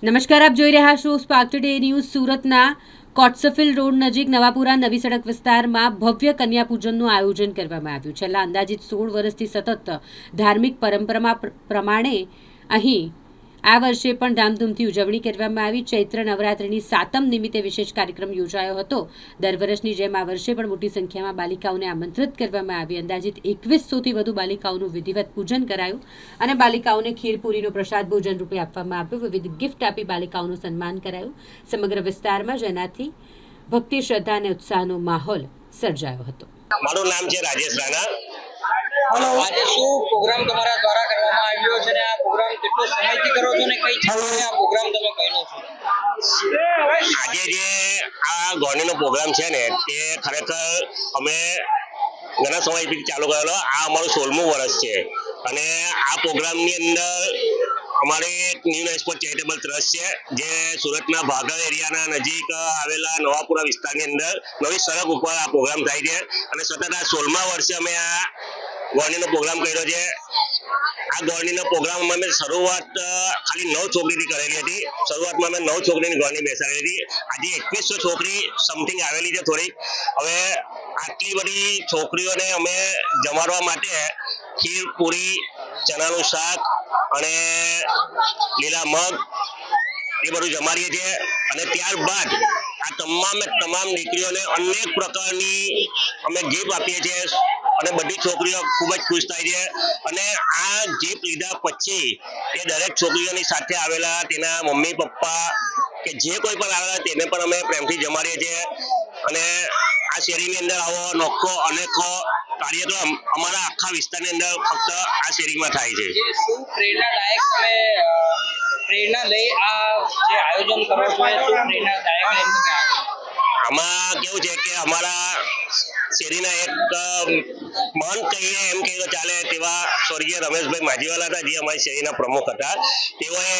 નમસ્કાર, આપ જોઈ રહ્યા છો સ્પાર્ક ટુડે ન્યૂઝ. સુરતના કોટસફિલ રોડ નજીક નવાપુરા નવી સડક વિસ્તારમાં ભવ્ય કન્યા પૂજનનું આયોજન કરવામાં આવ્યું. છેલ્લા અંદાજિત 16 વર્ષથી સતત ધાર્મિક પરંપરા પ્રમાણે અહીં આ વર્ષે પણ ધામધૂમથી ઉજવણી કરવામાં આવી. ચૈત્ર નવરાત્રિની સાતમ નિમિત્તે વિશેષ કાર્યક્રમ યોજાયો હતો. દર વર્ષની જેમ આ વર્ષે પણ મોટી સંખ્યામાં બાલિકાઓને આમંત્રિત કરવામાં આવી. અંદાજિત 2100થી વધુ બાલિકાઓનું વિધિવત પૂજન કરાયું અને બાલિકાઓને ખીરપુરીનો પ્રસાદ ભોજન રૂપે આપવામાં આવ્યો. વિવિધ ગિફ્ટ આપી બાલિકાઓનું સન્માન કરાયું સમગ્ર વિસ્તારમાં, જેનાથી ભક્તિ, શ્રદ્ધા અને ઉત્સાહનો માહોલ સર્જાયો હતો. મારું નામ છે રાજેશ રાણા. આજે શું પ્રોગ્રામ તમારા દ્વારા કરવામાં આવ્યો છે અને આ પ્રોગ્રામ કેટલો સમયથી કરો છો અને કઈ જગ્યાએ આ પ્રોગ્રામ તમે કર્યો છો? આજે જે આ ગોળણીનો પ્રોગ્રામ છે ને, તે ખરેખર અમે ઘણા સમયથી ચાલુ કરેલો. આ અમારું 16મું વર્ષ છે અને આ પ્રોગ્રામની અંદર અમારે એક ન્યૂ એક્સપોર્ટ ચેરિટેબલ ટ્રસ્ટ છે, જે સુરતના ભાગળ એરિયાના નજીક આવેલા નવાપુરા વિસ્તારની અંદર નવી સડક ઉપર આ પ્રોગ્રામ થાય છે અને સતત આ 16મા વર્ષે અમે આ ગોળણીનો પ્રોગ્રામ કર્યો છે. આ ગોળણીના પ્રોગ્રામમાં અમે શરૂઆત ખાલી 9 છોકરીથી કરેલી હતી. શરૂઆતમાં અમે 9 છોકરીની ગોળણી બેસાડેલી હતી. આજે 2100 છોકરી સમથિંગ આવેલી છે થોડીક. હવે આટલી બધી છોકરીઓને અમે જમાડવા માટે ખીર, પૂરી, ચણાનું શાક અને લીલા મગ એ બધું જમાડીએ છીએ અને ત્યારબાદ આ તમામ દીકરીઓને અનેક પ્રકારની અમે ગિફ્ટ આપીએ છીએ અને બધી છોકરીઓ ખૂબ જ ખુશ થાય છે. અને આ ગિફ્ટ લીધા પછી એ દરેક છોકરીઓની સાથે આવેલા તેના મમ્મી પપ્પા કે જે કોઈ પણ આવેલા તેને પણ અમે પ્રેમથી જમાડીએ છીએ. અને આ શેરીની અંદર આવો અનેકો કાર્યક્રમ અમારા આખા વિસ્તારની અંદર ફક્ત આ શેરીમાં થાય છે. શું પ્રેરણાદાયક તમે પ્રેરણા લઈ આ જે આયોજન કરો છો, એ શું પ્રેરણાદાયક લઈને તમે આમાં કેવું છે કે અમારા શેરીના એક મહાન કહીએ એમ કહીએ ચાલે તેવા સ્વર્ગીય રમેશભાઈ માજીવાલા હતા, જે અમારી શેરીના પ્રમુખ હતા. તેઓએ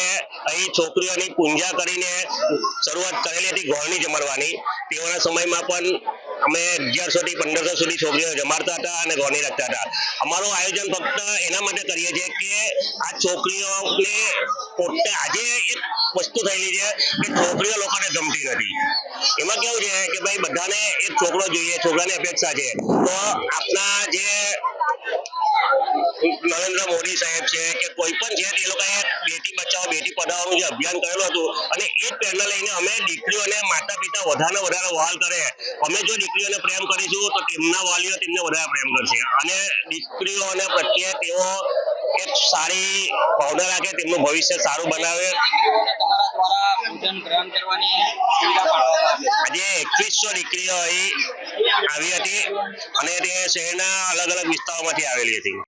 અહીં છોકરીઓની પૂજા કરીને શરૂઆત કરેલી હતી ગોળણી જમાડવાની. તેઓના સમયમાં પણ અમે 1100થી 1500 સુધી છોકરીઓ જમાડતા હતા અને ગોળણી રાખતા હતા. અમારું આયોજન ફક્ત એના માટે કરીએ છીએ કે આ છોકરીઓને પોતે આજે એક વસ્તુ થયેલી છે કે છોકરીઓ લોકોને ગમતી નથી. એમાં કેવું છે કે ભાઈ બધાને એક છોકરો જોઈએ, છોકરાની અપેક્ષા છે. તો આપણા જે નરેન્દ્ર મોદી સાહેબ છે કે કોઈ પણ છે, તે લોકોએ બેટી બચાવો બેટી પઢાઓનું જે અભિયાન કરેલું હતું અને એ પ્રેરણા લઈને અમે દીકરીઓને માતા પિતા વધારે વહાલ કરે. અમે જો દીકરીઓને પ્રેમ કરીશું તો તેમના વાલીઓ તેમને વધારે પ્રેમ કરશે અને દીકરીઓને પ્રત્યે તેઓ એક સારી ભાવના રાખે, તેમનું ભવિષ્ય સારું બનાવે. આજે 2100 દીકરીઓ અહીં આવી હતી અને તે શહેરના અલગ અલગ વિસ્તારોમાંથી આવેલી હતી.